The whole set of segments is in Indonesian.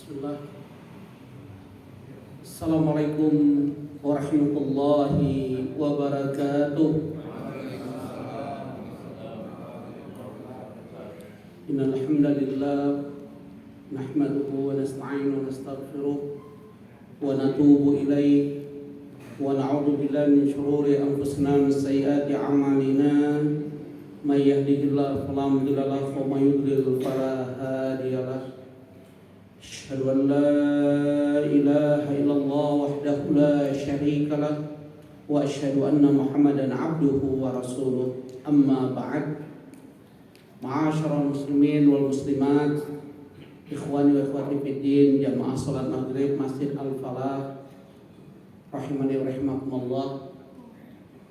Bismillah. Assalamualaikum warahmatullahi wabarakatuh. Innal hamdalillah nahmaduhu wa nasta'inuhu wa nastaghfiruh wa natubu ilayhi wa na'udzu billahi min shururi anfusina wa min sayyiati a'malina. May yahdihillahu fala mudilla lahu wa may yudlil fala hadiya lahu. Asyhadu an la ilaha illallah wahdahu la syarika lah wa asyhadu anna Muhammadan abduhu wa rasuluh. Amma ba'd. Ma'asyiral muslimin wal muslimat, ikhwani wa akhwati fid din, jamaah salat maghrib Masjid Al-Falah rahimani wa rahimakumullah.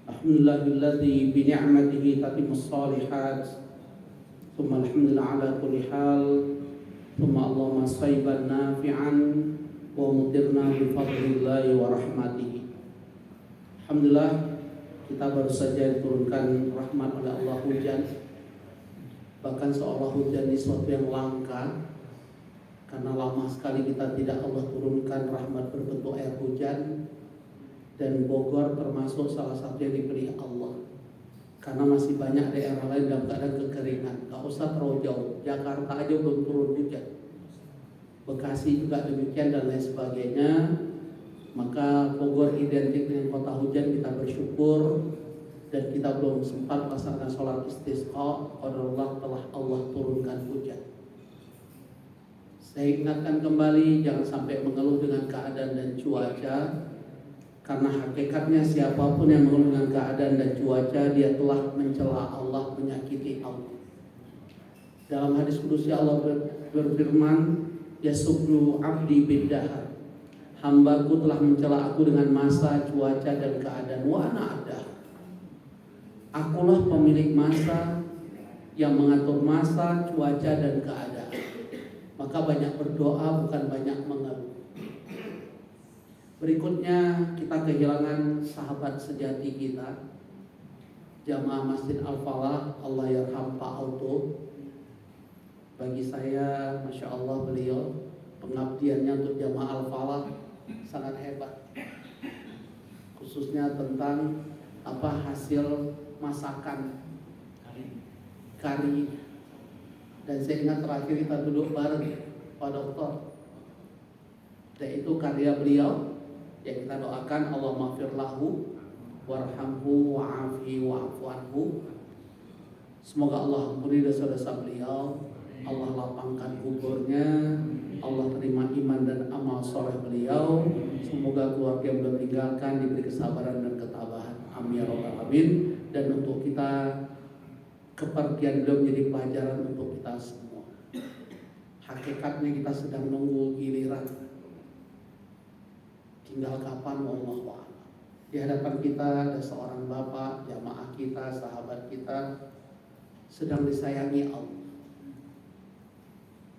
Alhamdulillahilladzi bi ni'matihi tatimmus shalihat. Tsumma alhamdulillah ala kulli hal. Tsumma Allahumma shayban nafi'an wa mutirna bi fadlillahi wa rahmatihi. Alhamdulillah, kita baru saja diturunkan rahmat oleh Allah hujan. Bahkan seolah hujan ini suatu yang langka, karena lama sekali kita tidak Allah turunkan rahmat berbentuk air hujan. Dan Bogor termasuk salah satu yang diberi Allah, karena masih banyak daerah lain dalam keadaan kekeringan. Gak usah terlalu jauh, Jakarta aja belum turun hujan, Bekasi juga demikian dan lain sebagainya. Maka Bogor identik dengan kota hujan, kita bersyukur. Dan kita belum sempat melaksanakan sholat istisqa, qadarullah telah Allah turunkan hujan. Saya ingatkan kembali, jangan sampai mengeluh dengan keadaan dan cuaca, karena hakikatnya siapapun yang mengeluh dengan keadaan dan cuaca, dia telah mencela Allah, menyakiti Allah. Dalam hadis qudsi Allah berfirman, yasubbu abdi biddahar, hambaku telah mencela aku dengan masa, cuaca dan keadaan. Wa ana ada, akulah pemilik masa yang mengatur masa, cuaca dan keadaan. Maka banyak berdoa, bukan banyak mengeluh. Berikutnya kita kehilangan sahabat sejati kita, jamaah Masjid Al-Falah, Allah yarham Pak Auto. Bagi saya, Masya Allah, beliau pengabdiannya untuk jamaah Al-Falah sangat hebat, khususnya tentang hasil masakan kari. Dan saya ingat terakhir kita duduk bareng Pak Dokter, dan itu karya beliau yang kita doakan, Allah maghfir lahu warhamhu wa'afi wa'fu anhu. Semoga Allah ampuni dosa-dosa beliau, Allah lapangkan kuburnya, Allah terima iman dan amal soleh beliau. Semoga keluarga yang beliau tinggalkan diberi kesabaran dan ketabahan, amin ya rabbal alamin. Dan untuk kita, kepergian beliau menjadi pelajaran untuk kita semua. Hakikatnya kita sedang menunggu giliran, tinggal kapan wallahu a'lam. Di hadapan kita ada seorang bapak, jamaah kita, sahabat kita, sedang disayangi Allah.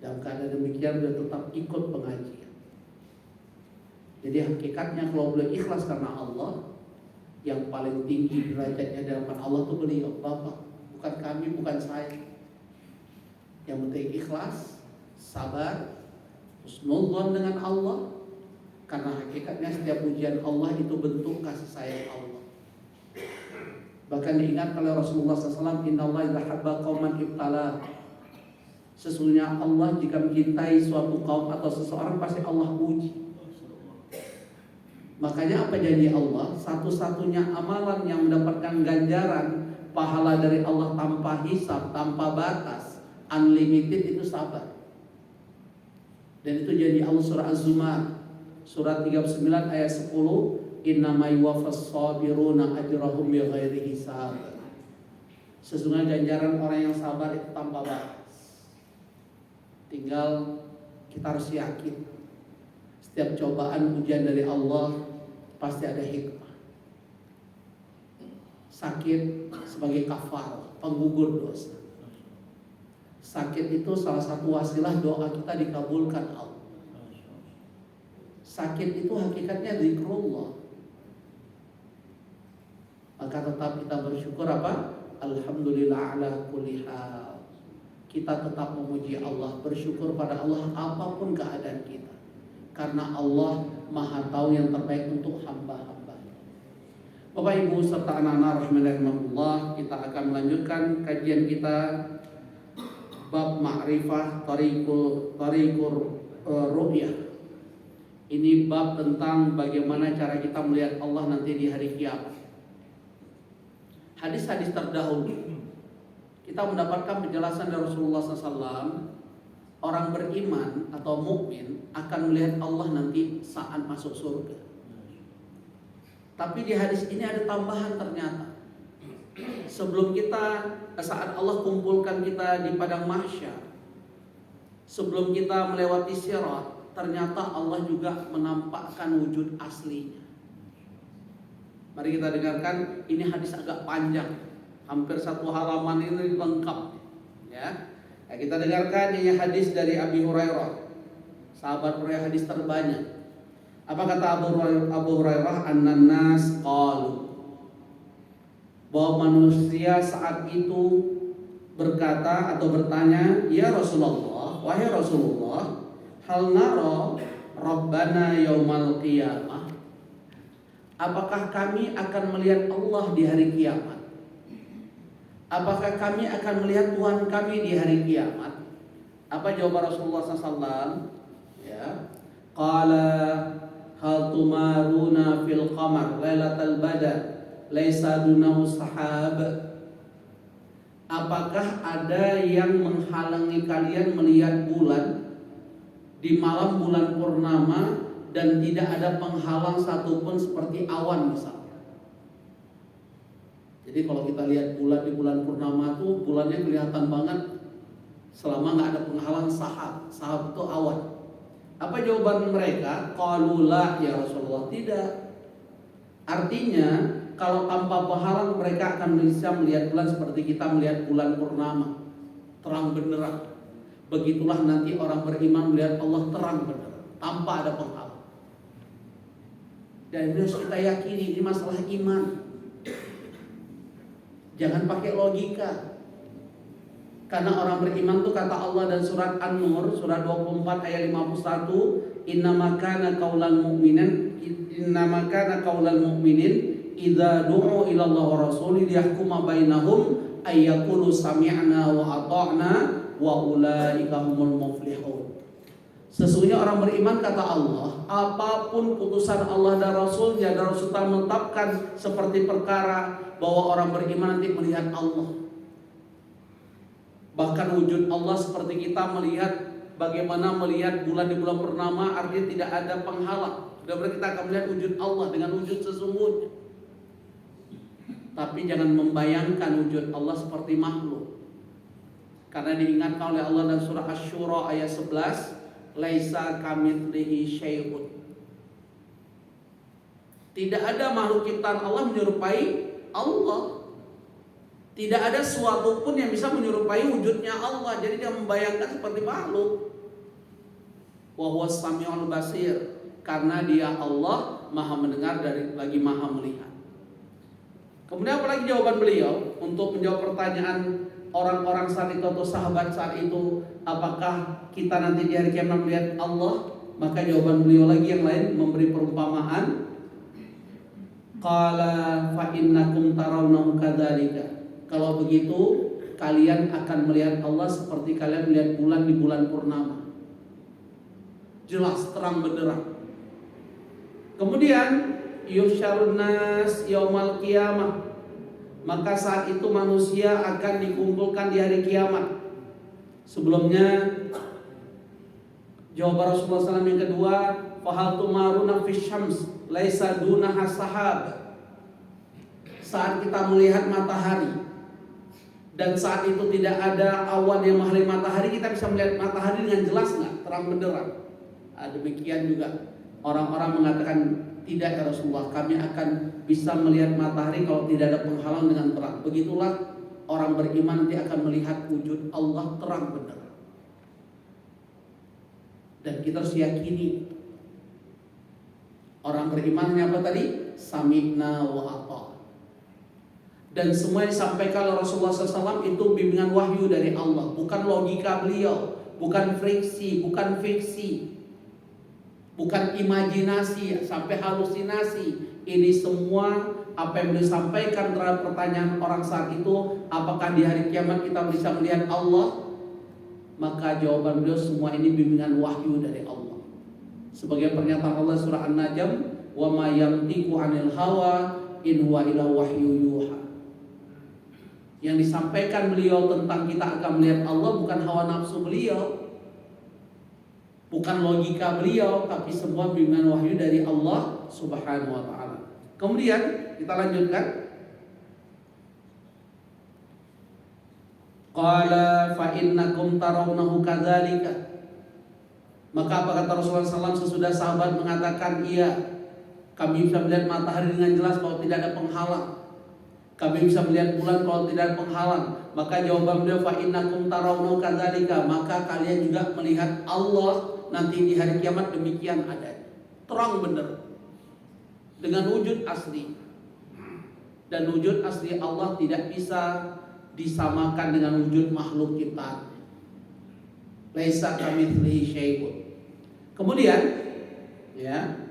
Dalam keadaan demikian dia tetap ikut pengajian. Jadi hakikatnya kalau beliau ikhlas karena Allah, yang paling tinggi derajatnya di hadapan Allah itu beliau, bapak, bukan kami, bukan saya. Yang penting ikhlas, sabar, husnudzon dengan Allah. Karena hakikatnya setiap ujian Allah itu bentuk kasih sayang Allah. Bahkan diingat oleh Rasulullah SAW, innallaha idza habba qauman ibtala. Sesungguhnya Allah jika mencintai suatu kaum atau seseorang, pasti Allah uji. Makanya apa janji Allah? Satu-satunya amalan yang mendapatkan ganjaran pahala dari Allah tanpa hisab, tanpa batas, unlimited, itu sabar. Dan itu janji Allah surah Az-Zumar surat 39 ayat 10, innama yuwaffas sabiruna ajrahum bighairi hisab. Sesungguhnya ganjaran orang yang sabar itu tanpa batas. Tinggal kita harus yakin setiap cobaan ujian dari Allah pasti ada hikmah. Sakit sebagai kafar, penggugur dosa. Sakit itu salah satu wasilah doa kita dikabulkan Allah. Sakit itu hakikatnya zikrullah. Maka tetap kita bersyukur apa? Alhamdulillah ala kulli hal. kita tetap memuji Allah, bersyukur pada Allah apapun keadaan kita. Karena Allah Maha tahu yang terbaik untuk hamba-hamba. Bapak Ibu serta anak-anak rahimakumullah, kita akan melanjutkan kajian kita bab ma'rifah tariqur ru'yah. Ini bab tentang bagaimana cara kita melihat Allah nanti di hari kiamat. Hadis-hadis terdahulu kita mendapatkan penjelasan dari Rasulullah SAW. Orang beriman atau mukmin akan melihat Allah nanti saat masuk surga. Tapi di hadis ini ada tambahan ternyata. Sebelum kita, saat Allah kumpulkan kita di padang mahsyar, sebelum kita melewati sirat, ternyata Allah juga menampakkan wujud aslinya. Mari kita dengarkan, ini hadis agak panjang, hampir 1 halaman ini lengkap, ya. Nah, kita dengarkan ini hadis dari Abi Hurairah, sahabat riwayat hadis terbanyak. Apa kata Abu Hurairah? Annan nas qalu, bahwa manusia saat itu berkata atau bertanya, ya Rasulullah, wahai Rasulullah, hal nara Rabbana yaumal qiyamah, apakah kami akan melihat Allah di hari kiamat? Apakah kami akan melihat Tuhan kami di hari kiamat? Apa jawaban Rasulullah SAW? Ya, qala hal tumaruna fil qamar lailatal badar laisa dunahu sahab. Apakah ada yang menghalangi kalian melihat bulan di malam bulan purnama dan tidak ada penghalang satupun seperti awan misalnya? Jadi kalau kita lihat bulan di bulan purnama tuh bulannya kelihatan banget selama nggak ada penghalang sahab. Sahab itu awan. Apa jawaban mereka? Qalu la ya Rasulullah, tidak. Artinya kalau tanpa penghalang mereka akan bisa melihat bulan seperti kita melihat bulan purnama, terang benderang. Begitulah nanti orang beriman melihat Allah terang benderang tanpa ada penghalang. Dan harus kita yakini ini masalah iman. Jangan pakai logika. Karena orang beriman tuh kata Allah dan surat An-Nur surat 24 ayat 51, innama kana qaulal mu'minin idza du'u ila Allah wa rasulih liyahkuma bainahum ay yaqulu sami'na wa ata'na wa ulaika humul muflihun. Sesungguhnya orang beriman kata Allah, apapun putusan Allah dan Rasulnya, dan Rasul menetapkan seperti perkara bahwa orang beriman nanti melihat Allah. Bahkan wujud Allah seperti kita melihat bagaimana melihat bulan di bulan purnama, artinya tidak ada penghalang. Benar-benar kita akan melihat wujud Allah dengan wujud sesungguhnya. Tapi jangan membayangkan wujud Allah seperti makhluk. Karena diingatkan oleh Allah dalam surah Asy-Syura ayat 11, laisa kamitslihi syai'un. Tidak ada makhluk ciptaan Allah menyerupai Allah. Tidak ada suatu pun yang bisa menyerupai wujudnya Allah. Jadi dia membayangkan seperti makhluk. Wa huwas samiul basir, karena dia Allah Maha mendengar dari lagi Maha melihat. Kemudian apalagi jawaban beliau untuk menjawab pertanyaan orang-orang saat itu atau sahabat saat itu, apakah kita nanti di hari kiamat melihat Allah? Maka jawaban beliau lagi yang lain memberi perumpamaan. Qala fa innakum tarawnahu kadzalika. Kalau begitu kalian akan melihat Allah seperti kalian melihat bulan di bulan purnama. Jelas terang benderang. Kemudian yusyarun nas yaumal qiyamah, maka saat itu manusia akan dikumpulkan di hari kiamat. Sebelumnya jawaban Rasulullah SAW yang kedua, fahal tumaruna fis syams laisa dunaha sahab. Saat kita melihat matahari dan saat itu tidak ada awan yang menghalangi matahari, kita bisa melihat matahari dengan jelas nggak? Terang benderang. Demikian juga orang-orang mengatakan, tidak ya Rasulullah, kami akan bisa melihat matahari kalau tidak ada penghalang dengan terang. Begitulah orang beriman nanti akan melihat wujud Allah terang benderang. Dan kita harus yakini orang beriman apa tadi? Sami'na wa ata'na. Dan semua yang disampaikan oleh Rasulullah SAW itu bimbingan wahyu dari Allah, bukan logika beliau, bukan friksi, bukan fiksi, bukan imajinasi sampai halusinasi. Ini semua apa yang beliau sampaikan terhadap pertanyaan orang saat itu, apakah di hari kiamat kita bisa melihat Allah? Maka jawaban beliau, semua ini bimbingan wahyu dari Allah. Sebagai pernyataan Allah surah An-Najm, wa ma yantiqu 'anil hawa in huwa illa wahyu yuha. Yang disampaikan beliau tentang kita akan melihat Allah bukan hawa nafsu beliau, bukan logika beliau, tapi semua bimbingan wahyu dari Allah Subhanahu wa taala. Kemudian kita lanjutkan. Qala fa innakum tarawnahu kadzalika. Maka apa kata Rasulullah SAW sesudah sahabat mengatakan, iya, kami bisa melihat matahari dengan jelas kalau tidak ada penghalang. Kami bisa melihat bulan kalau tidak ada penghalang. Maka jawaban beliau, fa innakum tarawnahu kadzalika, maka kalian juga melihat Allah nanti di hari kiamat demikian adanya. Terang benar. Dengan wujud asli. Dan wujud asli Allah tidak bisa disamakan dengan wujud makhluk ciptaan. Laisa kamitslihi syai'un. Kemudian ya,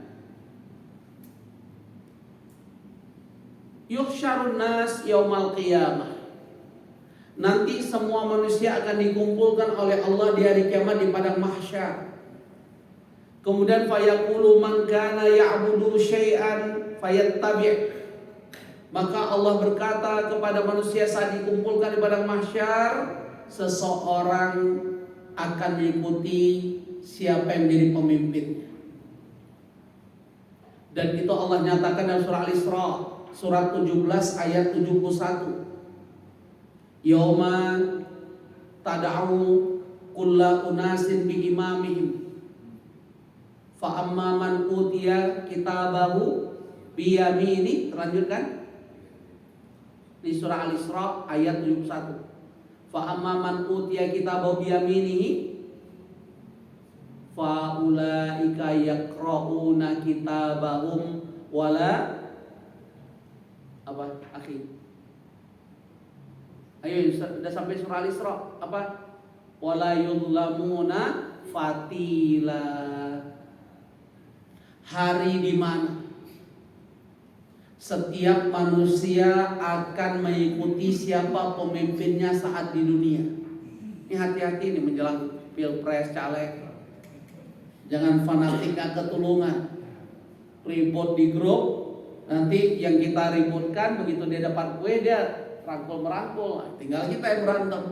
yuhsyarun nas yaumal qiyamah. Nanti semua manusia akan dikumpulkan oleh Allah di hari kiamat di padang mahsyar. Kemudian fayaqulu man kana ya'budu syai'an fayattabi'. Maka Allah berkata kepada manusia saat dikumpulkan di padang mahsyar, seseorang akan mengikuti siapa yang menjadi pemimpinnya. Dan itu Allah nyatakan dalam surah Al-Isra, surat 17 ayat 71. Yauma tad'u kulla unasin bi imamihim fa amma man utiya kitabahu bi yamini. Terlanjutkan di surah Al-Isra ayat 71. Fa amma man utiya kitabahu bi yaminihi fa ulaika yaqra'una kitabahum wala apa akhi. Ayo sudah sampai surah Al-Isra apa? Wala yuzlamuna fatila. Hari di mana setiap manusia akan mengikuti siapa pemimpinnya saat di dunia. Ini hati-hati nih menjelang pilpres caleg. Jangan fanatik gak ketulungan. Ribut di grup, nanti yang kita ributkan begitu dia dapat kue dia rangkul-merangkul. Tinggal kita yang berantem.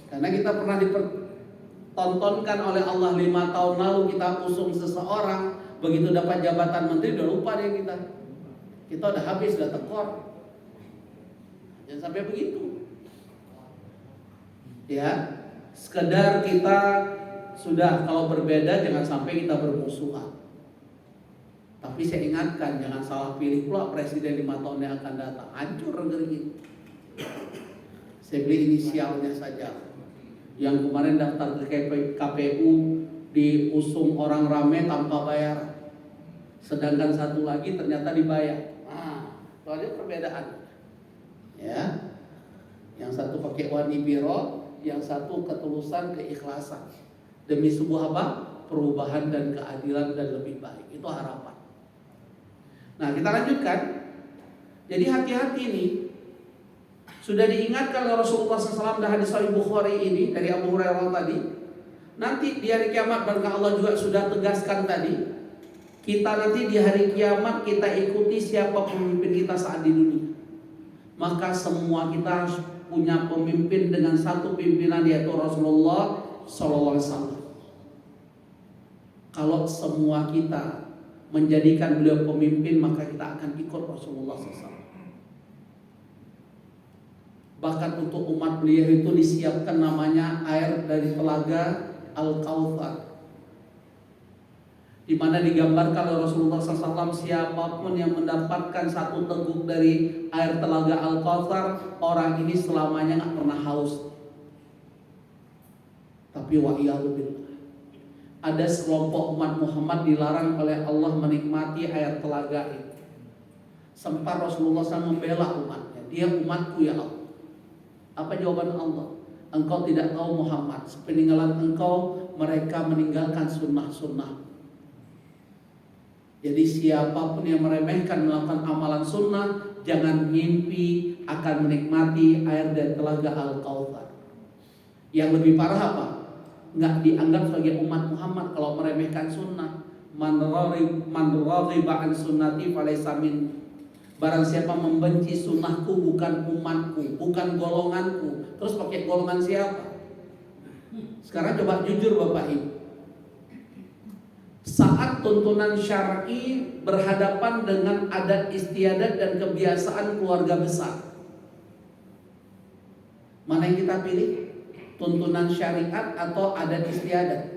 Karena kita pernah dipertontonkan oleh Allah 5 tahun lalu kita usung seseorang, begitu dapat jabatan menteri udah lupa dia kita. Kita udah habis, udah tekor. Jangan sampai begitu. Ya, sekedar kita sudah kalau berbeda jangan sampai kita bermusuhan. Tapi saya ingatkan jangan salah pilih pula presiden 5 tahun yang akan datang. Hancur negeri ini. Saya beli inisialnya saja. Yang kemarin daftar ke KPU diusung orang rame tanpa bayar. Sedangkan satu lagi ternyata dibayar. Itu aja perbedaan. Ya. Yang satu pakai wani biro, yang satu ketulusan, keikhlasan. Demi sebuah apa? Perubahan dan keadilan dan lebih baik. Itu harapan. Nah, kita lanjutkan. Jadi hati-hati nih. Sudah diingatkan oleh Rasulullah SAW dalam hadis Sahih Bukhari ini dari Abu Hurairah tadi. Nanti di hari kiamat, dan Allah juga sudah tegaskan tadi, kita nanti di hari kiamat kita ikuti siapa pemimpin kita saat di dunia. Maka semua kita harus punya pemimpin dengan satu pimpinan, yaitu Rasulullah SAW. Kalau semua kita menjadikan beliau pemimpin, maka kita akan ikut Rasulullah SAW. Bahkan untuk umat beliau itu disiapkan namanya air dari telaga Al-Kautsar, di mana digambarkan oleh Rasulullah SAW, siapapun yang mendapatkan satu teguk dari air telaga Al-Kautsar, orang ini selamanya nggak pernah haus. Tapi wa'iyadzubillah, ada sekelompok umat Muhammad dilarang oleh Allah menikmati air telaga itu. Sempat Rasulullah SAW membela umatnya. Dia umatku ya Allah. Apa jawaban Allah? Engkau tidak tahu Muhammad, sepeninggalan engkau mereka meninggalkan sunnah-sunnah. Jadi siapapun yang meremehkan melakukan amalan sunnah, jangan mimpi akan menikmati air dari telaga Al-Kautsar. Yang lebih parah apa? Nggak dianggap sebagai umat Muhammad kalau meremehkan sunnah. Man raghiba an sunnati falaysa minni. Barang siapa membenci sunnahku bukan umatku, bukan golonganku. Terus pakai golongan siapa? Sekarang coba jujur Bapak Ibu. Saat tuntunan syar'i berhadapan dengan adat istiadat dan kebiasaan keluarga besar, mana yang kita pilih? Tuntunan syariat atau adat istiadat?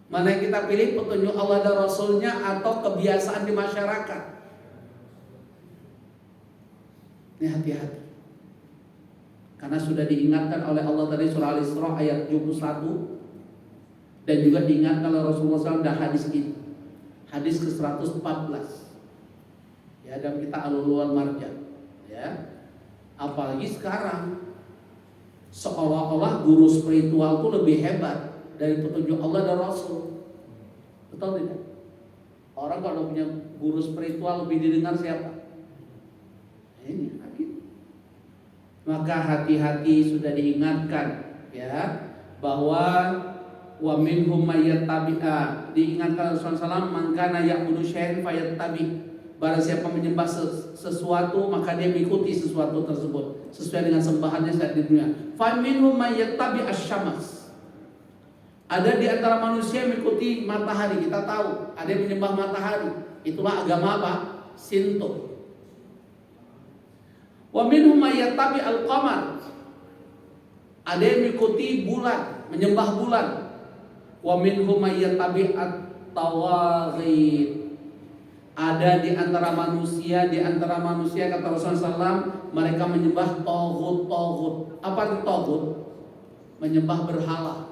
Mana yang kita pilih? Petunjuk Allah dan Rasulnya atau kebiasaan di masyarakat? Ini hati-hati. Karena sudah diingatkan oleh Allah tadi surah Al-Isra ayat 71. Dan juga diingatkan oleh Rasulullah SAW dan hadis ini. Hadis ke-114. Ya, dan kita alul marjan. Ya. Apalagi sekarang seolah-olah guru spiritual itu lebih hebat dari petunjuk Allah dan Rasul. Betul tidak? Orang kalau punya guru spiritual lebih didengar siapa? Ini hati. Maka hati-hati, sudah diingatkan ya bahwa wa minhum mayyattabi'a, diingatkan Rasulullah SAW, man kana ya'budu syai'an fayattabi. Barang siapa menyembah sesuatu maka dia mengikuti sesuatu tersebut sesuai dengan sembahannya saat di dunia. Fa minhum mayyattabi asy-syams. Ada di antara manusia yang mengikuti matahari. Kita tahu ada yang menyembah matahari. Itulah agama apa? Shinto. Wa minhum mayyattabi al-qamar. Ada yang mengikuti bulan, menyembah bulan. Wa minhum mayyattabi at-tawaghit. Ada di antara manusia kata Rasulullah SAW, mereka menyembah togut. Apa itu togut? Menyembah berhala.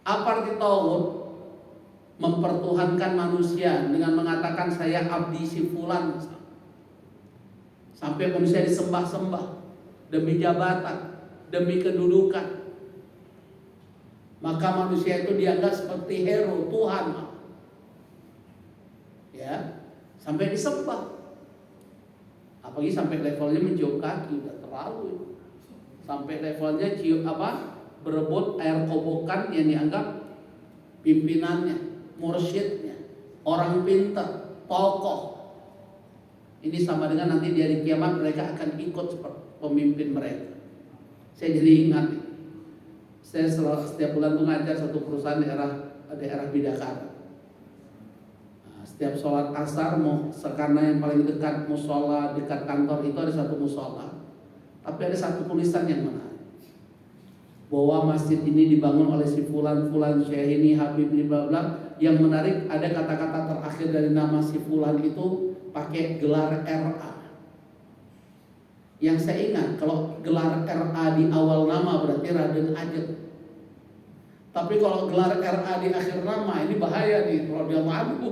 Apa arti togut? Mempertuhankan manusia dengan mengatakan saya abdi si fulan. Sampai manusia disembah-sembah demi jabatan, demi kedudukan. Maka manusia itu dianggap seperti hero, Tuhan. Ya, sampai disembah. Apalagi sampai levelnya mencium kaki, udah terlalu. Sampai levelnya cium berebut air kobokan yang dianggap pimpinannya, mursyidnya, orang pintar, tokoh. Ini sama dengan nanti di hari kiamat mereka akan ikut seperti pemimpin mereka. Saya jadi ingat, saya setiap bulan tuh ngajar satu perusahaan daerah Bidakara. Setiap sholat asar karena yang paling dekat musola dekat kantor itu ada satu musola, tapi ada satu tulisan yang menarik bahwa masjid ini dibangun oleh si fulan syekh ini Habib ini bla bla. Yang menarik ada kata-kata terakhir dari nama si fulan itu pakai gelar RA. Yang saya ingat kalau gelar RA di awal nama berarti Raden Ajeng. Tapi kalau gelar RA di akhir nama ini bahaya nih, radhiyallahu anhu.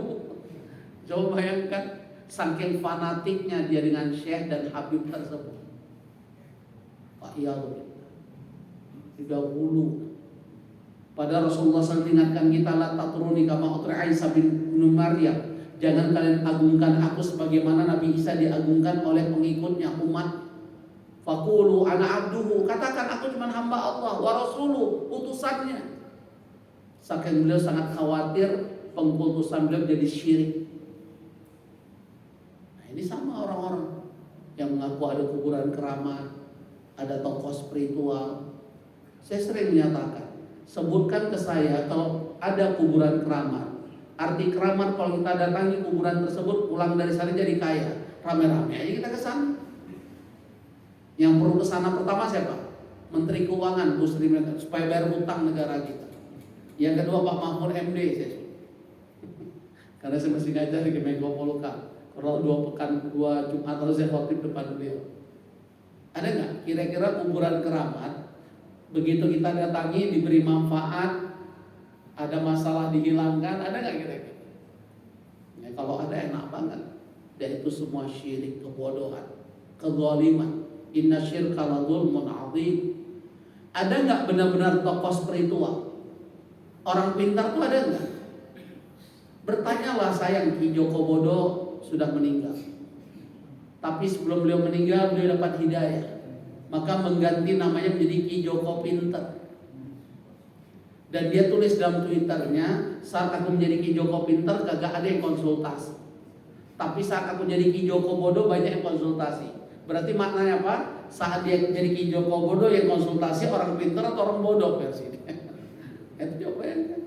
Coba bayangkan saking fanatiknya dia dengan syekh dan habib tersebut. Pak Iyalul 30. Padahal Rasulullah SAW ingatkan kita, la tatruni kama utri Isa bin Maryam. Jangan kalian agungkan aku sebagaimana Nabi Isa diagungkan oleh pengikutnya umat. Faqulu ana abduhu, katakan aku cuma hamba Allah, wa rasuluh, utusannya. Saking beliau sangat khawatir pengkultusan beliau jadi syirik. Ini sama orang-orang yang mengaku ada kuburan keramat, ada tokoh spiritual. Saya sering menyatakan, sebutkan ke saya kalau ada kuburan keramat. Arti keramat kalau kita datangi kuburan tersebut, pulang dari sana jadi kaya, rame-rame aja kita ke sana. Yang perlu ke sana pertama siapa? Menteri Keuangan, Bu Sri Mulyani, supaya bayar hutang negara kita. Yang kedua Pak Mahfud MD, karena saya masih ngajar di Menko Polhukam. Kalau 2 Jumat lalu saya khotib depan beliau. Ada nggak kira-kira kuburan keramat begitu kita datangi diberi manfaat, ada masalah dihilangkan, ada nggak kira-kira? Ya, kalau ada enak banget. Dan itu semua syirik, kebodohan, kezaliman. Inna syirka la dzulmun 'adzim. Ada nggak benar-benar tokoh spiritual? Orang pintar tuh ada nggak? Bertanyalah sayang, Ki Joko Bodo sudah meninggal. Tapi sebelum beliau meninggal, beliau dapat hidayah. Maka mengganti namanya menjadi Ki Joko Pinter. Dan dia tulis dalam Twitternya, saat aku menjadi Ki Joko Pinter kagak ada yang konsultasi. Tapi saat aku jadi Ki Joko Bodo banyak yang konsultasi. Berarti maknanya apa? Saat dia jadi Ki Joko Bodo yang konsultasi orang pinter atau orang bodoh versi ini. Itu jawabannya.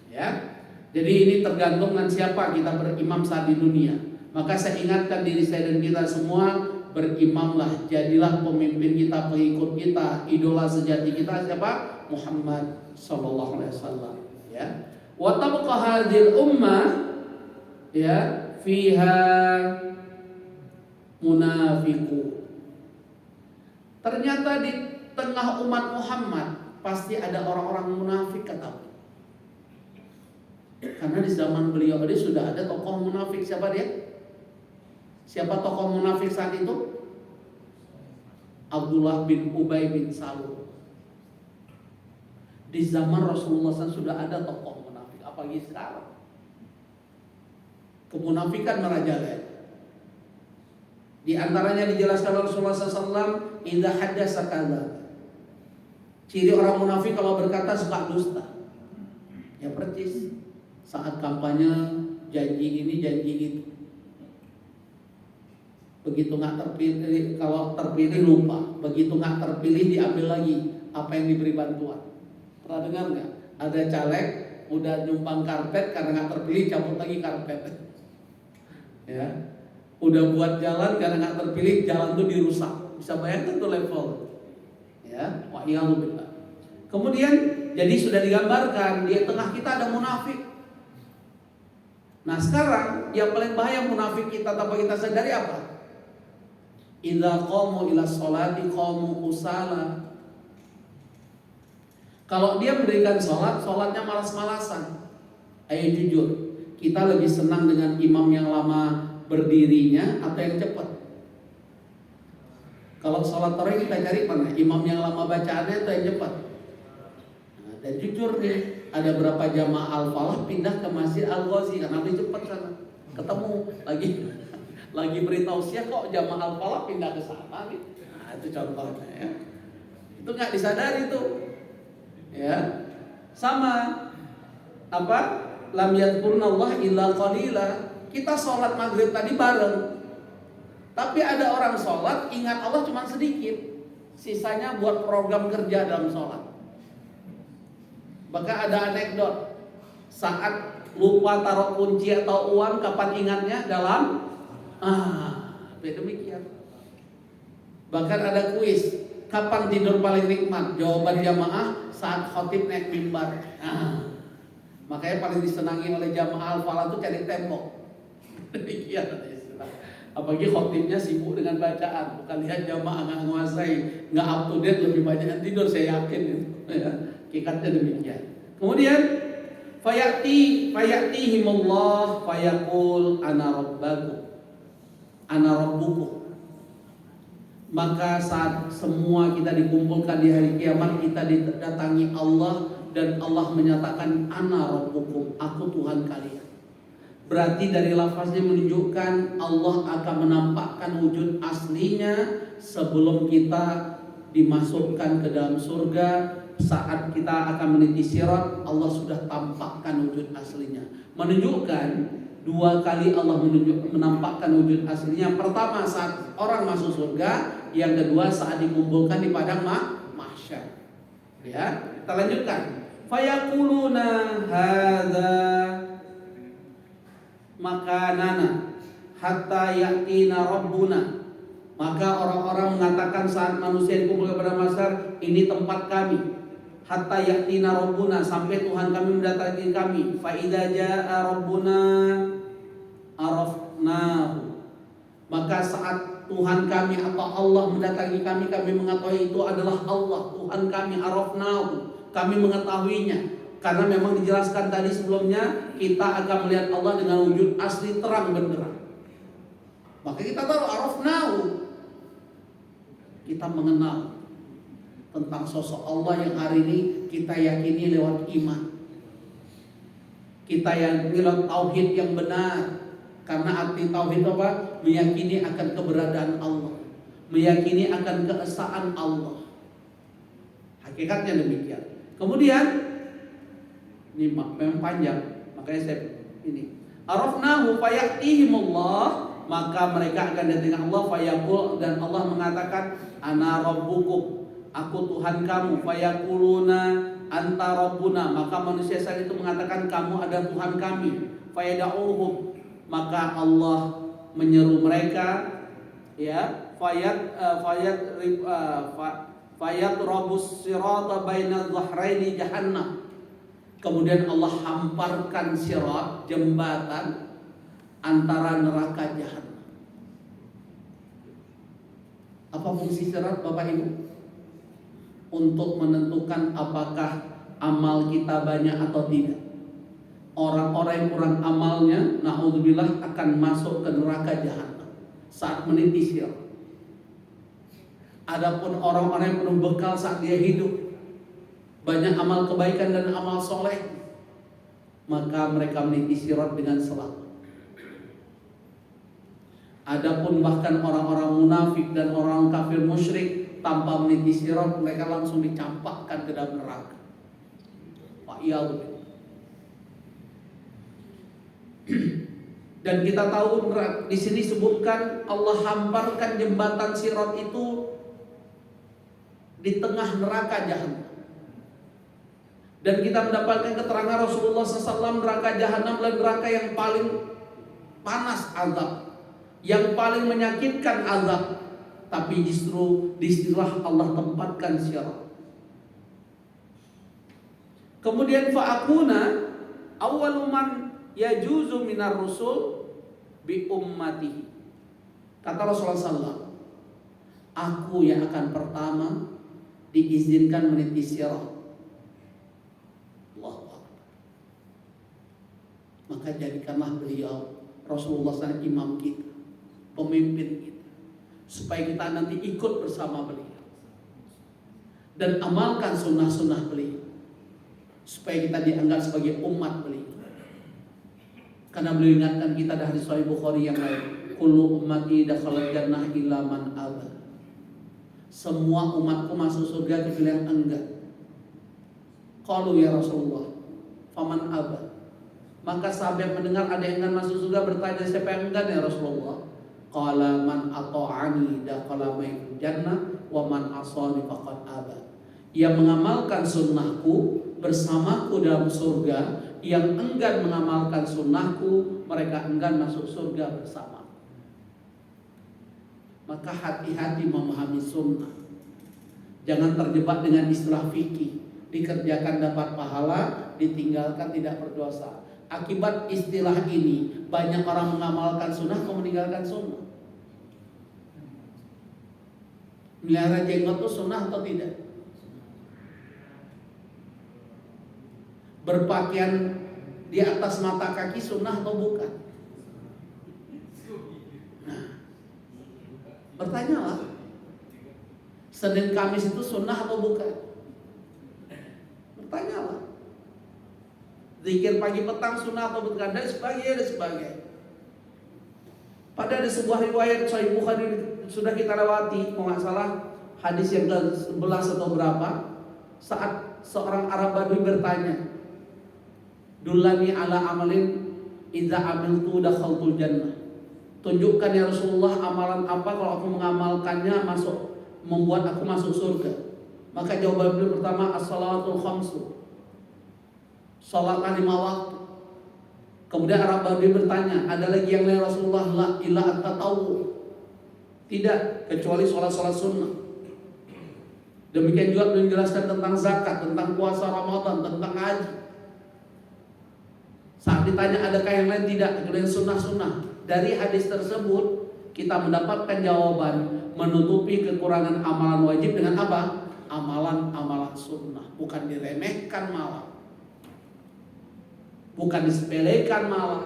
Ya. Jadi ini tergantung dengan siapa kita berimam saat di dunia. Maka saya ingatkan diri saya dan kita semua, berimamlah, jadilah pemimpin kita, pengikut kita, idola sejati kita siapa? Muhammad sallallahu alaihi wasallam, ya. Wa tabqa hadhil ummah, ya, fiha munafiqun. Ternyata di tengah umat Muhammad pasti ada orang-orang munafik, kata. Karena di zaman beliau tadi sudah ada tokoh munafik. Siapa dia? Siapa tokoh munafik saat itu? Abdullah bin Ubay bin Salul. Di zaman Rasulullah SAW sudah ada tokoh munafik. Apalagi sekarang kemunafikan merajalela. Di antaranya dijelaskan Rasulullah SAW, idza haddasa kadza. Ciri orang munafik kalau berkata suka dusta. Ya percis. Saat kampanye janji ini janji itu. Begitu nggak terpilih, kalau terpilih lupa. Begitu nggak terpilih diambil lagi apa yang diberi bantuan. Pernah dengar nggak? Ada caleg udah nyumbang karpet karena nggak terpilih cabut lagi karpet. Ya, udah buat jalan karena nggak terpilih jalan tuh dirusak. Bisa bayangkan tuh level. Ya, wa'iyalubbillah. Kemudian jadi sudah digambarkan di tengah kita ada munafik. Nah sekarang yang paling bahaya munafik kita tanpa kita sadari apa? Idza qamu ila sholati qamu kusala. Kalau dia mendirikan sholat, sholatnya malas-malasan. Ayo jujur, kita lebih senang dengan imam yang lama berdirinya atau yang cepat? Kalau sholat tarawih kita cari mana? Imam yang lama bacaannya atau yang cepat? Nah, dan jujur nih, ada berapa jamaah Al-Falah pindah ke Masjid Al-Ghazi karena lebih cepat sana. Ketemu lagi beritahu siapa kok jamaah Al-Falah pindah ke sana nih. Nah, itu contohnya ya. Itu nggak disadari tuh. Ya. Sama apa? Lam yadhkurunallah illa qalila. Kita sholat maghrib tadi bareng. Tapi ada orang sholat ingat Allah cuma sedikit. Sisanya buat program kerja dalam sholat. Bahkan ada anekdot, saat lupa taruh kunci atau uang, kapan ingatnya? Dalam demikian. Bahkan ada kuis, kapan tidur paling nikmat? Jawaban jamaah saat khotib naik mimbar. Makanya paling disenangi oleh jamaah Al-Falah itu cari tembok. Demikian. Apalagi khotibnya sibuk dengan bacaan, bukan lihat jamaah nggak menguasai, nggak up to date, lebih banyak yang tidur, saya yakin itu. Ya. Hakikatnya demikian. Kemudian fayatihimullah fayaqul ana rabbukum. Maka saat semua kita dikumpulkan di hari kiamat, kita didatangi Allah dan Allah menyatakan ana rabbukum, aku Tuhan kalian. Berarti dari lafaznya menunjukkan Allah akan menampakkan wujud aslinya sebelum kita dimasukkan ke dalam surga. Saat kita akan meniti sirat, Allah sudah tampakkan wujud aslinya. Menunjukkan dua kali Allah menampakkan wujud aslinya. Pertama saat orang masuk surga, yang kedua saat dikumpulkan di padang mahsyar. Ya, kita lanjutkan. Fayaquluna hadza makanana hatta yatina rabbuna. Maka orang-orang mengatakan saat manusia dikumpulkan pada mahsyar, ini tempat kami. Hatta yatina rabbuna, sampai Tuhan kami mendatangi kami. Fa idza jaa rabbuna arafnahu. Maka saat Tuhan kami atau Allah mendatangi kami, kami mengetahui itu adalah Allah, Tuhan kami, arafnahu, kami mengetahuinya. Karena memang dijelaskan tadi sebelumnya, kita akan melihat Allah dengan wujud asli terang benderang. Maka kita tahu arafnahu, kita mengenal tentang sosok Allah yang hari ini kita yakini lewat iman. Kita yakini lewat tauhid yang benar. Karena arti tauhid apa? Meyakini akan keberadaan Allah, meyakini akan keesaan Allah. Hakikatnya demikian. Kemudian ini memang panjang, makanya saya ini arafnahu fayatihimullah, maka mereka akan datang Allah fayaqul, dan Allah mengatakan ana rabbukum, aku Tuhan kamu. Fayaquluna anta rabbuna, maka manusia saat itu mengatakan kamu adalah Tuhan kami. Fayad'uhum, maka Allah menyeru mereka, ya, fayat rabus sirata baina dhahraini jahannam. Kemudian Allah hamparkan sirat, jembatan antara neraka jahannam. Apa fungsi sirat, Bapak Ibu? Untuk menentukan apakah amal kita banyak atau tidak. Orang-orang yang kurang amalnya, na'udzubillah, akan masuk ke neraka jahannam saat meniti sirat. Adapun orang-orang yang penuh bekal saat dia hidup, banyak amal kebaikan dan amal soleh, maka mereka meniti sirat dengan selamat. Adapun bahkan orang-orang munafik dan orang kafir musyrik, tanpa meniti sirat mereka langsung dicampakkan ke dalam neraka. Dan kita tahu di sini sebutkan Allah hamparkan jembatan sirat itu di tengah neraka jahannam. Dan kita mendapatkan keterangan Rasulullah SAW, neraka jahanam adalah neraka yang paling panas azab, yang paling menyakitkan azab. Tapi justru disitulah Allah tempatkan sirat. Kemudian fa'akuna awwalu man yajuzu minar rusul bi ummatihi. Kata Rasulullah SAW, aku yang akan pertama diizinkan meniti sirat. Maka jadikanlah beliau Rasulullah SAW imam kita, pemimpin kita, supaya kita nanti ikut bersama beliau dan amalkan sunnah-sunnah beliau, supaya kita dianggap sebagai umat beliau. Karena beliau ingatkan kita dari Sahih Bukhari yang lain, kullu ummati dakhalat jannah illa man aba. Semua umatku masuk surga kecuali yang enggan. Qalu ya Rasulullah, faman aba. Maka sahabat mendengar ada yang enggan masuk surga bertanya, siapa yang enggan ya Rasulullah? Qala man ata'ani dakhala ma'al jannah wa man asani faqad aba. Yang mengamalkan sunnahku bersamaku dalam surga, yang enggan mengamalkan sunnahku, mereka enggan masuk surga bersama. Maka hati-hati memahami sunnah. Jangan terjebak dengan istilah fikih, dikerjakan dapat pahala, ditinggalkan tidak berdosa. Akibat istilah ini, banyak orang mengamalkan sunnah atau meninggalkan sunnah. Melihara jenggot itu sunnah atau tidak? Berpakaian di atas mata kaki sunnah atau bukan? Nah, bertanyalah, Senin Kamis itu sunnah atau bukan? Bertanyalah. Zikir pagi petang sunnah atau bukan, dan sebagainya. Pada ada sebuah riwayat Sahih Bukhari sudah kita lewati, kalau nggak salah hadis yang ke-11 atau berapa, saat seorang Arab Badui bertanya, Dullani ala amalin idza amiltu dakhaltul jannah. Tunjukkan ya Rasulullah amalan apa kalau aku mengamalkannya membuat aku masuk surga. Maka jawaban beliau pertama as-salawatul khamsu. Salatlah 5 waktu. Kemudian Arab Badui bertanya, ada lagi yang lain Rasulullah? La illa at-tatawwu. Tidak, kecuali salat-salat sunnah. Demikian juga beliau menjelaskan tentang zakat, tentang puasa Ramadan, tentang haji. Saat ditanya adakah yang lain, tidak, kecuali sunnah-sunnah. Dari hadis tersebut kita mendapatkan jawaban menutupi kekurangan amalan wajib dengan apa? Amalan-amalan sunnah, bukan diremehkan malah. bukan disepelekan malah.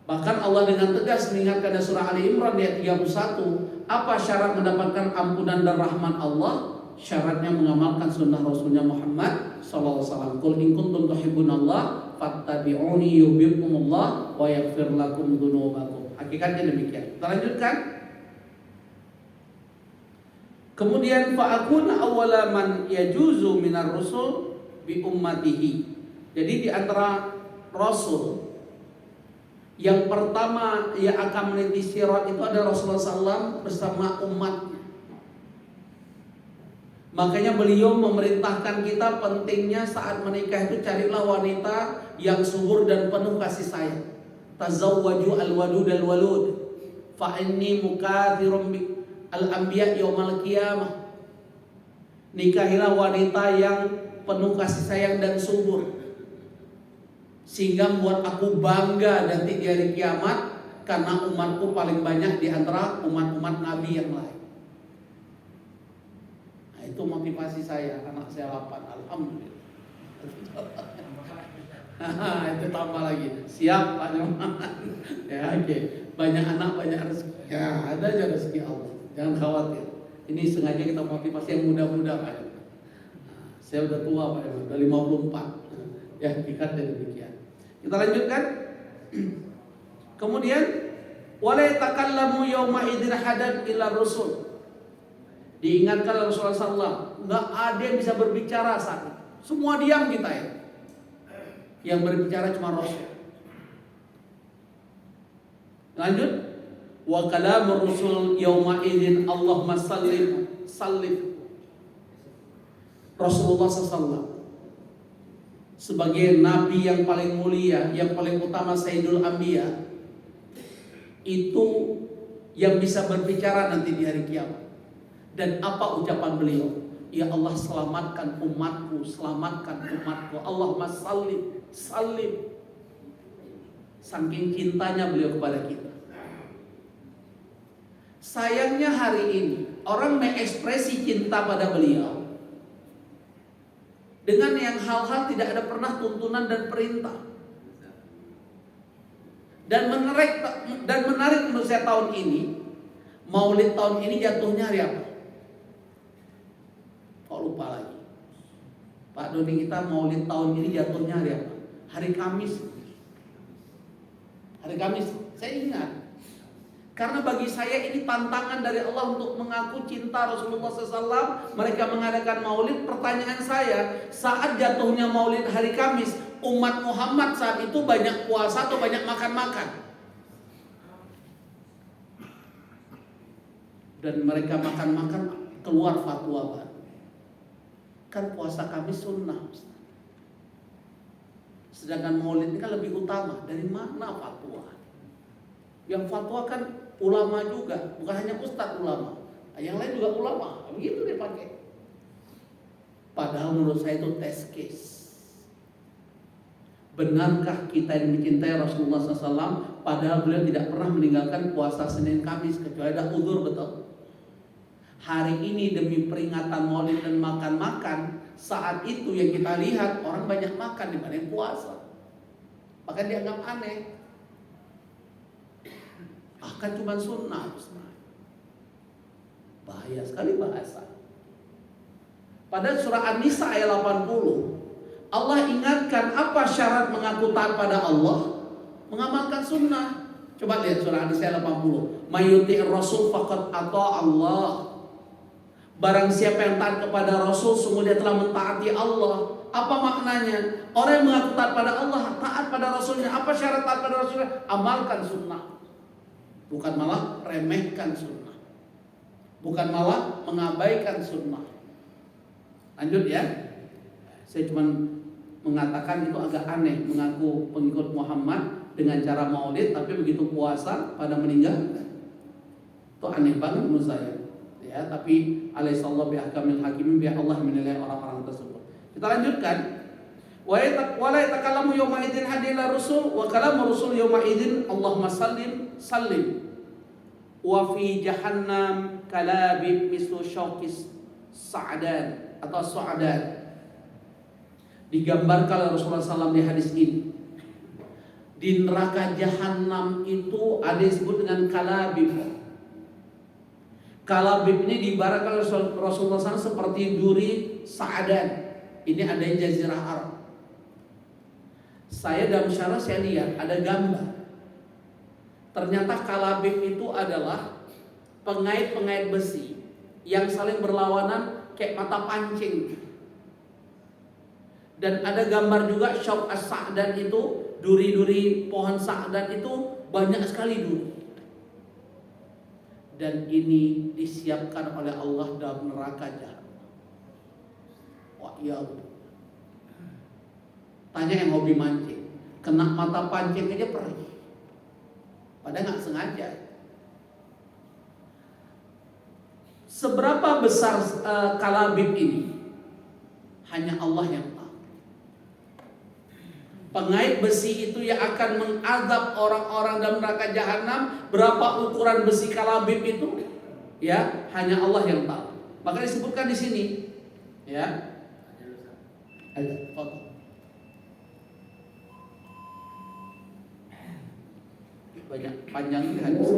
Bahkan Allah dengan tegas mengingatkan dalam surah Ali Imran ayat 31, apa syarat mendapatkan ampunan dan rahmat Allah? Syaratnya mengamalkan sunnah Rasulnya Muhammad sallallahu alaihi wasallam. Qul in kuntum tuhibbunallah fattabi'uni yuhibbukumullah wa yaghfir lakum dzunubakum. Hakikatnya demikian. Kita lanjutkan. Kemudian fa'akuna awwala man yajuzu minar rusul bi ummatihi. Jadi di antara rasul yang pertama yang akan meniti sirat itu adalah Rasulullah SAW bersama umatnya. Makanya beliau memerintahkan kita pentingnya saat menikah itu carilah wanita yang subur dan penuh kasih sayang. Tazawwaju al-wadud al-walud fa inni mukatsirum al-anbiya yaumal qiyamah. Nikahilah wanita yang penuh kasih sayang dan subur, sehingga membuat aku bangga nanti di hari kiamat karena umatku paling banyak di antara umat-umat Nabi yang lain. Nah, itu motivasi saya, anak saya 8, alhamdulillah. Itu tambah lagi. Siap Pak Nyoman. Ya, oke. Banyak anak banyak rezeki. Ya, ada aja rezeki Allah. Jangan khawatir. Ini sengaja kita motivasi yang muda-muda Pak. Saya udah tua Pak, udah 54. Ya, hakikatnya demikian. Kita lanjutkan. Kemudian wala takallamu yauma idzin hadan illa rusul. Diingatkan Rasulullah SAW, enggak ada yang bisa berbicara saat itu. Semua diam kita ya. Yang berbicara cuma Rasul. Lanjut. Wa kalamur rusul yauma idzin Allahumma sallim. Rasulullah SAW sebagai nabi yang paling mulia, yang paling utama Sayyidul Anbiya, itu yang bisa berbicara nanti di hari kiamat. Dan apa ucapan beliau? Ya Allah, selamatkan umatku, selamatkan umatku. Allahumma sallim. Saking cintanya beliau kepada kita. Sayangnya hari ini orang mengekspresi cinta pada beliau dengan yang hal-hal tidak ada pernah tuntunan dan perintah. Dan menarik menurut saya tahun ini, Maulid tahun ini jatuhnya hari apa? Kok lupa lagi? Pak Doni, kita Maulid tahun ini jatuhnya hari apa? Hari Kamis. Hari Kamis, saya ingat. Karena bagi saya ini tantangan dari Allah untuk mengaku cinta Rasulullah SAW. Mereka mengadakan maulid. Pertanyaan saya, saat jatuhnya maulid hari Kamis, umat Muhammad saat itu banyak puasa atau banyak makan-makan? Dan mereka makan-makan, keluar fatwa baru. Kan puasa Kamis sunnah. Sedangkan maulid ini kan lebih utama. Dari mana fatwa? Yang fatwa kan ulama juga, bukan hanya ustadz ulama, yang lain juga ulama, begitu dia pakai. Padahal menurut saya itu test case. Benarkah kita yang mencintai Rasulullah SAW? Padahal beliau tidak pernah meninggalkan puasa Senin Kamis kecuali ada uzur, betul. Hari ini demi peringatan Maulid dan makan-makan, saat itu yang kita lihat orang banyak makan dibanding puasa, bahkan dianggap aneh. Bahkan cuma sunnah. Bahaya sekali bahasa. Pada surah An-Nisa ayat 80, Allah ingatkan apa syarat mengaku taat pada Allah? Mengamalkan sunnah. Coba lihat surah An-Nisa ayat 80. Mayyuti'ir rasul faqad ata'a Allah. Barang siapa yang taat kepada Rasul, sungguh dia telah mentaati Allah. Apa maknanya? Orang yang mengaku taat pada Allah, taat pada Rasulnya. Apa syarat taat pada Rasulnya? Amalkan sunnah. Bukan malah remehkan sunnah, bukan malah mengabaikan sunnah. Lanjut ya. Saya cuma mengatakan itu agak aneh mengaku pengikut Muhammad dengan cara maulid, tapi begitu puasa pada meninggal. Itu aneh banget menurut saya. Ya, tapi alaihissallahu biahkamil hakimin, biar Allah menilai orang-orang tersebut. Kita lanjutkan. Wa yatakallamu yawma idzin hadila rusul wa kalamu rusul yawma idzin Allahumma sallim. Wa fi jahannam kalabib mislu syauqis sa'dan atau su'adan. Digambarkan oleh Rasulullah SAW di hadis ini. Di neraka jahanam itu ada yang disebut dengan kalabib. Kalabib ini diibaratkan oleh Rasulullah SAW seperti duri sa'adan. Ini ada di Jazirah Arab. Saya dalam syarah saya lihat ada gambar. Ternyata kalabib itu adalah pengait-pengait besi yang saling berlawanan kayak mata pancing. Dan ada gambar juga syauq as-sa'dan itu, duri-duri pohon sa'dan itu banyak sekali duri. Dan ini disiapkan oleh Allah dalam neraka jahanam. Wah, ya Allah. Tanya yang hobi mancing, kena mata pancing aja perih. Padahal nggak sengaja. Seberapa besar kalabib ini? Hanya Allah yang tahu. Pengait besi itu yang akan mengazab orang-orang dalam neraka jahanam. Berapa ukuran besi kalabib itu? Ya, hanya Allah yang tahu. Maka disebutkan di sini, ya. Ada foto. Banyak panjang di hadis.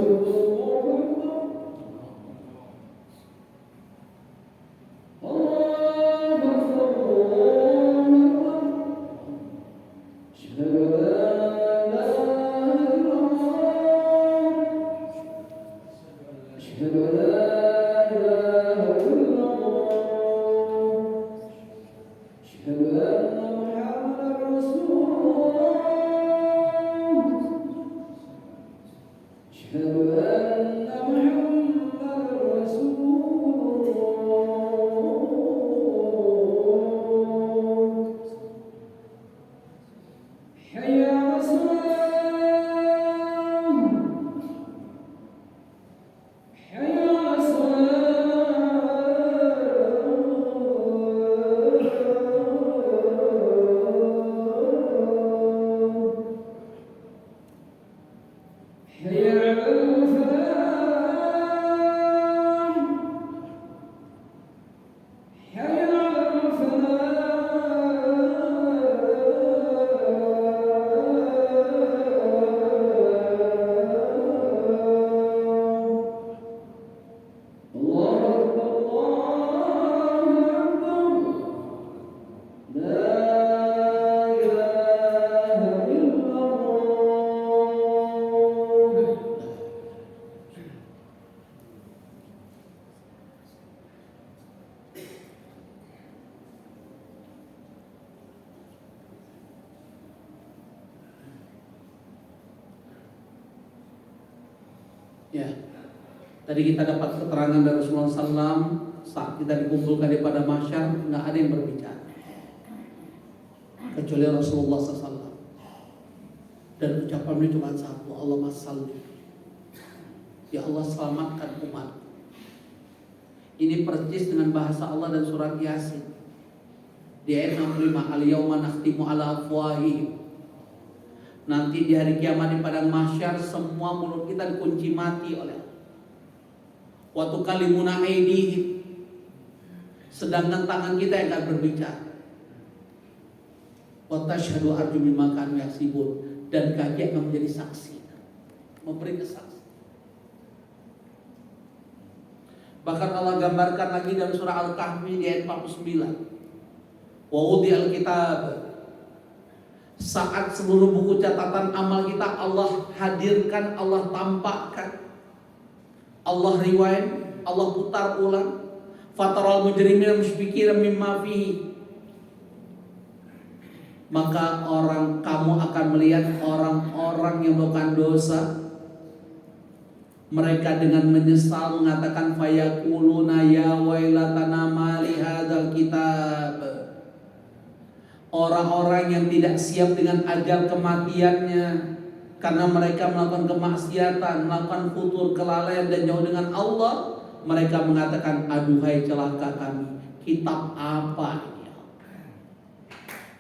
Ya, tadi kita dapat keterangan dari Rasulullah SAW saat kita dikumpulkan di pada mahsyar, nggak ada yang berbicara kecuali Rasulullah SAW. Dan ucapannya cuma satu, Allahumma shalli, ya Allah selamatkan umat. Ini persis dengan bahasa Allah dan surat Yasin di ayat 65, al-yawma nakhtimu ala afwahihim. Nanti di hari kiamat di padang mahsyar semua mulut kita dikunci mati oleh Allah. Wa tukallimuna aydihim. Sedangkan tangan kita yang akan berbicara. Wa tashhadu arjuluhum bima kanu yaksibun, dan kaki akan menjadi saksi, memberi kesaksian. Bahkan Allah gambarkan lagi dalam surah Al-Kahfi di ayat 49. Wa wudiyal kitab, saat seluruh buku catatan amal kita Allah hadirkan, Allah tampakkan, Allah rewind, Allah putar ulang. Fataral mujrimina mushfiqina mimma fihi, maka kamu akan melihat orang-orang yang melakukan dosa, mereka dengan menyesal mengatakan fayaquluna ya wailatana ma li hadzal kitab. Orang-orang yang tidak siap dengan ajal kematiannya karena mereka melakukan kemaksiatan, melakukan futur, kelalaian dan jauh dengan Allah, mereka mengatakan aduhai celaka kami, kitab apa ini?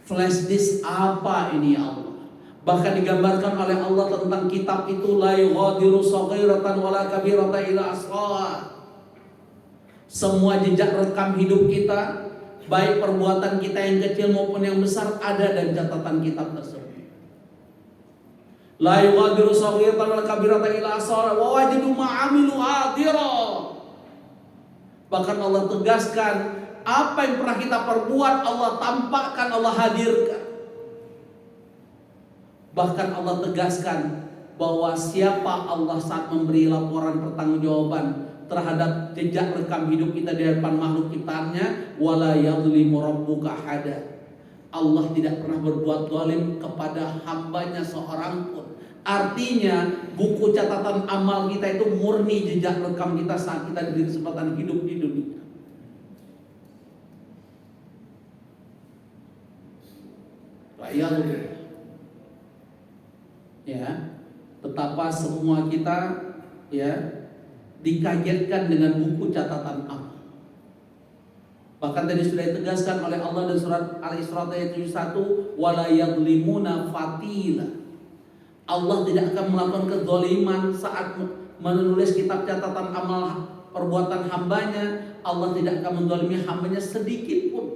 Flash disk apa ini ya Allah? Bahkan digambarkan oleh Allah tentang kitab itu, la yughadiru shaghiratan wala kabiratan illa ahsaha. Semua jejak rekam hidup kita, baik perbuatan kita yang kecil maupun yang besar ada dan catatan kitab tersebut. La yughadiru saghiratan wala kabiratan illa ahsaha wa wajadu ma 'amilu hadira. Bahkan Allah tegaskan, apa yang pernah kita perbuat Allah tampakkan, Allah hadirkan. Bahkan Allah tegaskan bahwa siapa Allah saat memberi laporan pertanggungjawaban terhadap jejak rekam hidup kita di depan makhluk ciptaannya, wala yadhlimu rabbuka ahada. Allah tidak pernah berbuat zalim kepada hambanya seorang pun. Artinya buku catatan amal kita itu murni jejak rekam kita saat kita diberi kesempatan hidup di dunia. Ya, betapa semua kita ya dikagetkan dengan buku catatan amal. Bahkan tadi sudah ditegaskan oleh Allah dalam surat Al-Isra ayat 71, wala yadhlimuna fatila. Allah tidak akan melakukan kezaliman saat menulis kitab catatan amal perbuatan hambanya. Allah tidak akan menzalimi hambanya sedikit pun.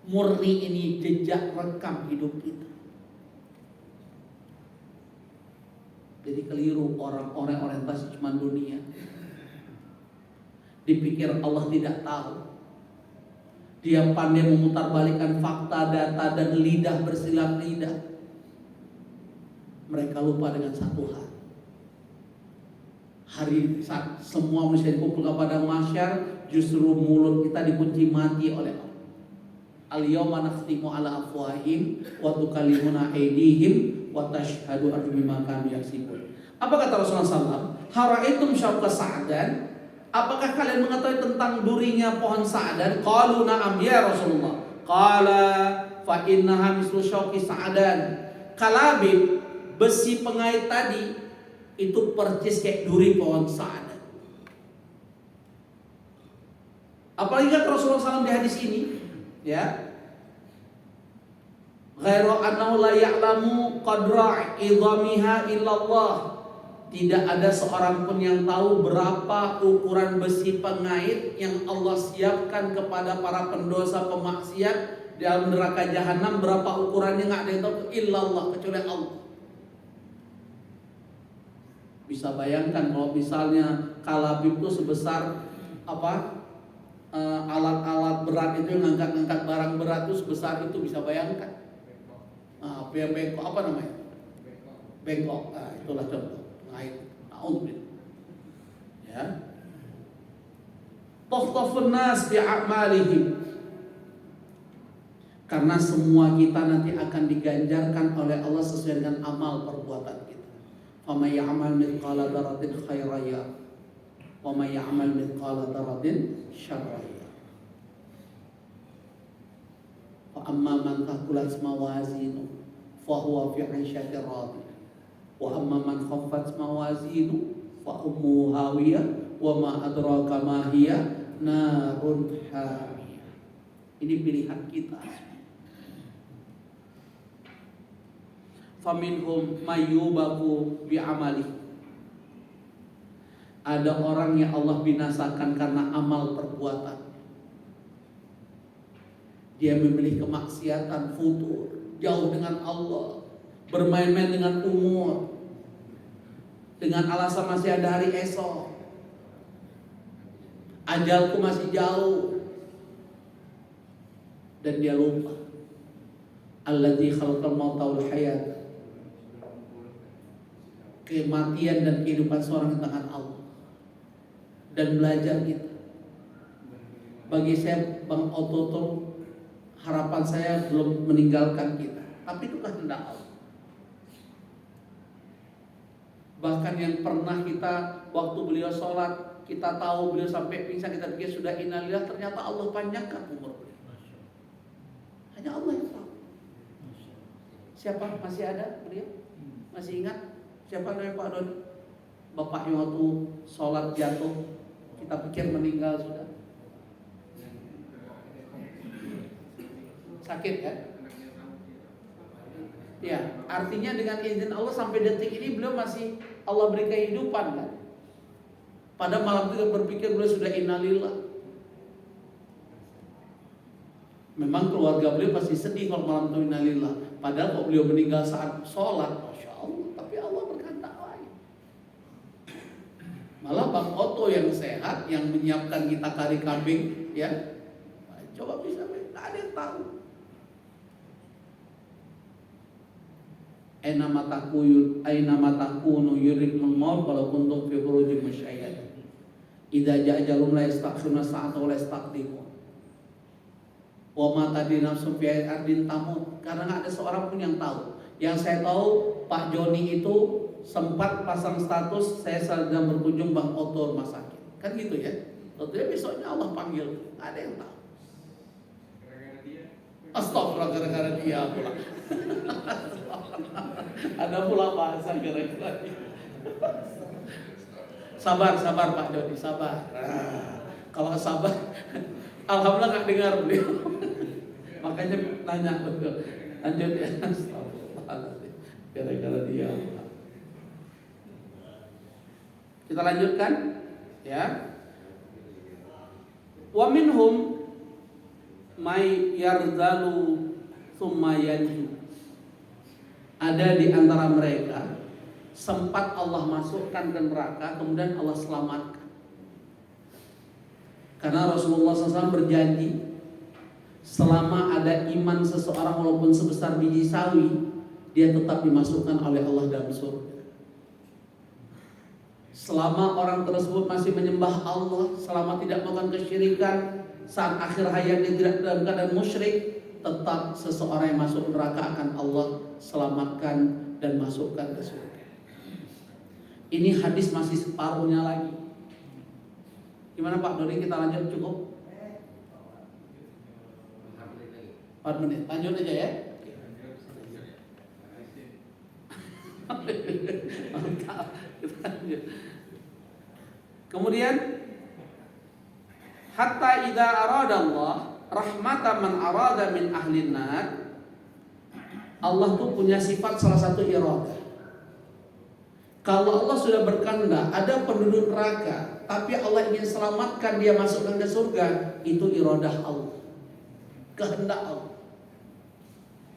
Murni ini jejak rekam hidup kita. Jadi keliru orang-orang orientasi cuma dunia. Dipikir Allah tidak tahu. Dia pandai memutarbalikkan fakta, data, dan lidah bersilat lidah. Mereka lupa dengan satu hal. Hari saat semua manusia dikumpulkan pada mahsyar, justru mulut kita dikunci mati oleh Allah. Al-yawma nakhtimu ala afwahihim wa tukallimuna aydihim wa tashhadu arjuluhum bima kanu yaksibun. Apa kata Rasulullah SAW? Haraitum syauqa sa'dan? Apakah kalian mengetahui tentang durinya pohon sa'dan? Qalu na'am ya Rasulullah. Qala fa innaha mislu syauqi sa'dan. Kalabib, besi pengait tadi itu percis kayak duri pohon sa'dan. Apalagi kata Rasulullah SAW di hadis ini, ya, ghairu annahu la ya'lamu qadra idhamiha illallah. Tidak ada seorang pun yang tahu berapa ukuran besi pengait yang Allah siapkan kepada para pendosa pemaksiat dalam neraka jahanam. Berapa ukurannya nggak ada yang tahu illallah, kecuali Allah. Bisa bayangkan kalau misalnya kalabib itu sebesar apa? Alat-alat berat itu yang ngangkat-ngangkat barang berat itu sebesar itu, bisa bayangkan. Bengkok apa namanya? Bengkok. Nah, itulah contoh. Ya. Tahtafun nas bi'amalihim. Karena semua kita nanti akan diganjarkan oleh Allah sesuai dengan amal perbuatan kita. Wa may ya'mal mithqala dzarratin khairan yarah wa may ya'mal mithqala dzarratin syarran yarah. Fa amma man thaqulat mawazinuhu fa huwa fi 'ishatin radiyah. Wa amma man khaffat mawazinu fa ummuhu hawiyah wa ma adraka ma hiya narun hamiyah. Ini pilihan kita. Faminhum mayyubaku bi'amali. Ada orang yang Allah binasakan karena amal perbuatan. Dia memilih kemaksiatan, futur, jauh dengan Allah, bermain-main dengan umur, dengan alasan masih ada hari esok, ajalku masih jauh, dan dia lupa alladzi khalaqal mauta wal hayat. Kematian dan kehidupan seorang di tangan Allah. Dan belajar kita. Bagi saya, Bang Ototo, harapan saya belum meninggalkan kita, tapi itu kehendak Allah. Bahkan yang pernah kita waktu beliau sholat, kita tahu beliau sampai pingsan, kita pikir sudah innalillah, ternyata Allah panjangkan umur beliau. Hanya Allah yang tahu. Siapa masih ada beliau? Masih ingat? Siapa namanya Pak Doni? Bapaknya waktu sholat jatuh, kita pikir meninggal sudah. Sakit ya? Ya, artinya dengan izin Allah sampai detik ini beliau masih Allah beri kehidupan kan. Pada malam itu berpikir beliau sudah innalillah. Memang keluarga beliau pasti sedih kalau malam itu innalillah. Padahal kok beliau meninggal saat sholat, Masya Allah. Tapi Allah berkehendak lain. Malah Bang Oto yang sehat, yang menyiapkan kita kari kambing, ya, coba bisa, nggak ada yang tahu. Aina matakunu yurikul maut walau kuntum fi burujin musyayyad. Idza ja'a ajalum la yastakhiruna sa'ata wa la yastaqdimun. Wa ma tadri nafsun fi ardin tamut. Karena nggak ada seorang pun yang tahu. Yang saya tahu Pak Joni itu sempat pasang status saya sedang berkunjung Bang Oto rumah sakit. Kan gitu ya. Tentunya besoknya Allah panggil. Nggak ada yang tahu. Astagfirullah, gara-gara dia pula. Ada pula bahasa gara-gara dia. Sabar Pak Joni, sabar. Kalau sabar, alhamdulillah nggak dengar beliau. Makanya nanya betul. Lanjut ya. Astagfirullahaladzim, gara-gara dia. Kita lanjutkan, ya. Wa minhum may yarzalu thumma yanju. Ada di antara mereka sempat Allah masukkan ke neraka, kemudian Allah selamatkan. Karena Rasulullah SAW berjanji, selama ada iman seseorang walaupun sebesar biji sawi, dia tetap dimasukkan oleh Allah dalam surga. Selama orang tersebut masih menyembah Allah, selama tidak melakukan kesyirikan, saat akhir hayat dia tidak dalam keadaan musyrik, tetap seseorang yang masuk neraka akan Allah selamatkan dan masukkan ke surga. Ini hadis masih separuhnya lagi. Gimana Pak Doni, kita lanjut cukup? 4 menit, lanjut aja ya. Kemudian hatta idza arada Allah rahmatan man arada min ahlin nar. Allah tuh punya sifat salah satu iradah. Kalau Allah sudah berkehendak ada penduduk neraka, tapi Allah ingin selamatkan dia masukkan ke surga, itu iradah Allah. Kehendak Allah.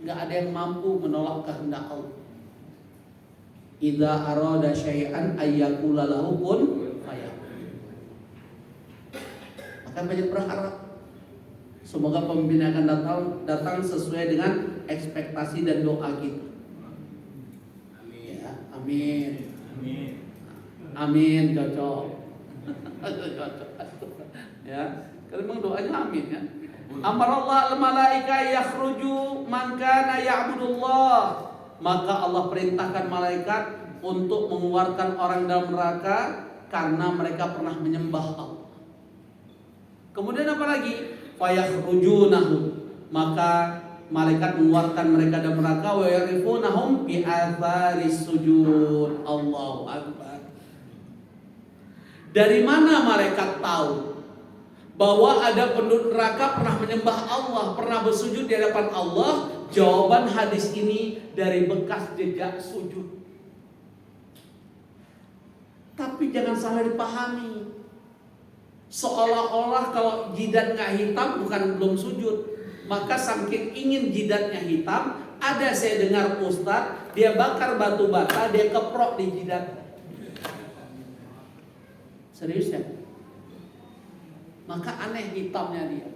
Enggak ada yang mampu menolak kehendak Allah. Idza arada syai'an ayyakula lahu kun fayakun. Akan banyak berharap semoga pemimpin akan datang sesuai dengan ekspektasi dan doa kita. Amin. Ya, amin. Amin. Amin, cocok. Ya, kalau memang doanya amin ya. Amarallah al-malaika yakhruju man kana ya'budullah. Maka Allah perintahkan malaikat untuk mengeluarkan orang dalam neraka karena mereka pernah menyembah Allah. Kemudian apa lagi? Fayakhrujunahu. Maka malaikat mengeluarkan mereka dalam neraka wa yarifunahum bi atharis sujud. Allahu akbar. Dari mana malaikat tahu bahwa ada penduduk neraka pernah menyembah Allah, pernah bersujud di hadapan Allah? Jawaban hadis ini dari bekas jejak sujud. Tapi jangan salah dipahami. Seolah-olah kalau jidat nggak hitam bukan belum sujud. Maka saking ingin jidatnya hitam, ada saya dengar ustadz dia bakar batu bata, dia keprok di jidat. Serius ya? Maka aneh hitamnya dia.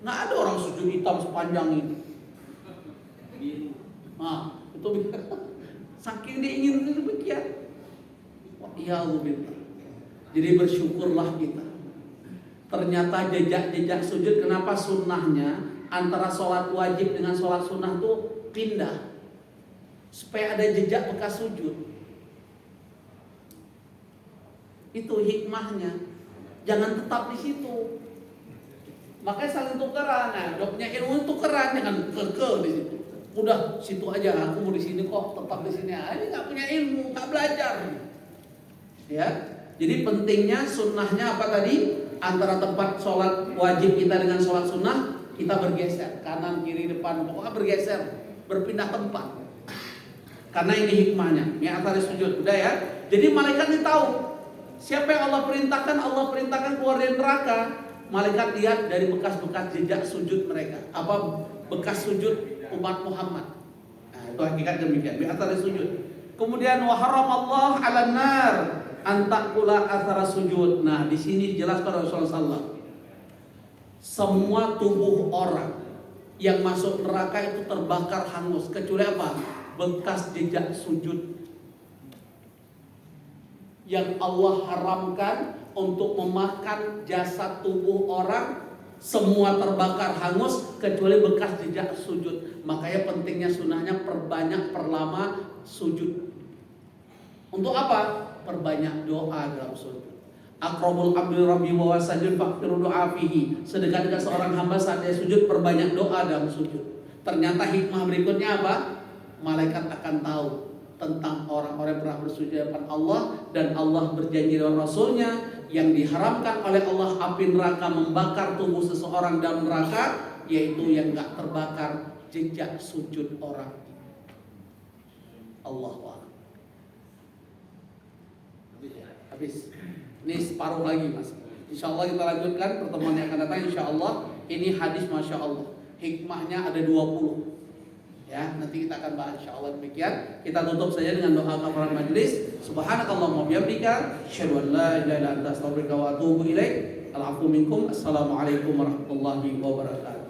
Nggak ada orang sujud hitam sepanjang ini. Nah, itu saking dia ingin demikian. Ya Allah. Jadi bersyukurlah kita. Ternyata jejak-jejak sujud, kenapa sunnahnya antara sholat wajib dengan sholat sunnah tuh pindah, supaya ada jejak bekas sujud. Itu hikmahnya. Jangan tetap di situ. Makanya saling tukeran. Nah, doknya ilmu tukeran, jangan kekeh di situ. Udah situ aja, aku mau di sini kok, tetap di sini. Ini nggak punya ilmu, nggak belajar. Ya, jadi pentingnya sunnahnya apa tadi? Antara tempat sholat wajib kita dengan sholat sunnah, kita bergeser kanan, kiri, depan, pokoknya bergeser, berpindah tempat. Karena ini hikmahnya. Ini antara sujud, udah ya. Jadi malaikat ini tahu siapa yang Allah perintahkan keluar dari neraka. malaikat lihat dari bekas-bekas jejak sujud mereka. Apa bekas sujud umat Muhammad. Nah, itu hakikat demikian. Di atas sujud. Kemudian wa haramallahu 'alan nar an ta'kula athara sujud. Nah, di sini dijelaskan Rasulullah sallallahu. Semua tubuh orang yang masuk neraka itu terbakar hangus kecuali apa? Bekas jejak sujud. Yang Allah haramkan untuk memakan jasad tubuh orang, semua terbakar hangus kecuali bekas jejak sujud. Makanya pentingnya sunnahnya perlama sujud. Untuk apa? Perbanyak doa dalam sujud. Aqrabul abdi rabbi wa wasajud faqfiru doa fihi. Sedekat-dekat seorang hamba saat dia sujud, perbanyak doa dalam sujud. Ternyata hikmah berikutnya apa? Malaikat akan tahu tentang orang-orang yang pernah bersujud di hadapan Allah, dan Allah berjanji dengan Rasulnya yang diharamkan oleh Allah api neraka membakar tubuh seseorang dalam neraka, yaitu yang gak terbakar jejak sujud orang. Allahu Akbar. Habis. Ini separuh lagi mas. Insya Allah kita lanjutkan pertemuan yang akan datang. Insya Allah ini hadis masya Allah. Hikmahnya ada 20. Ya, nanti kita akan bahas insya Allah demikian. Kita tutup saja dengan doa kafaratul majlis. Subhanakallahumma wa bihamdika, asyhadu an la ilaha illa anta, astaghfiruka wa atubu ilaik. Al-'afwu minkum. Assalamualaikum warahmatullahi wabarakatuh.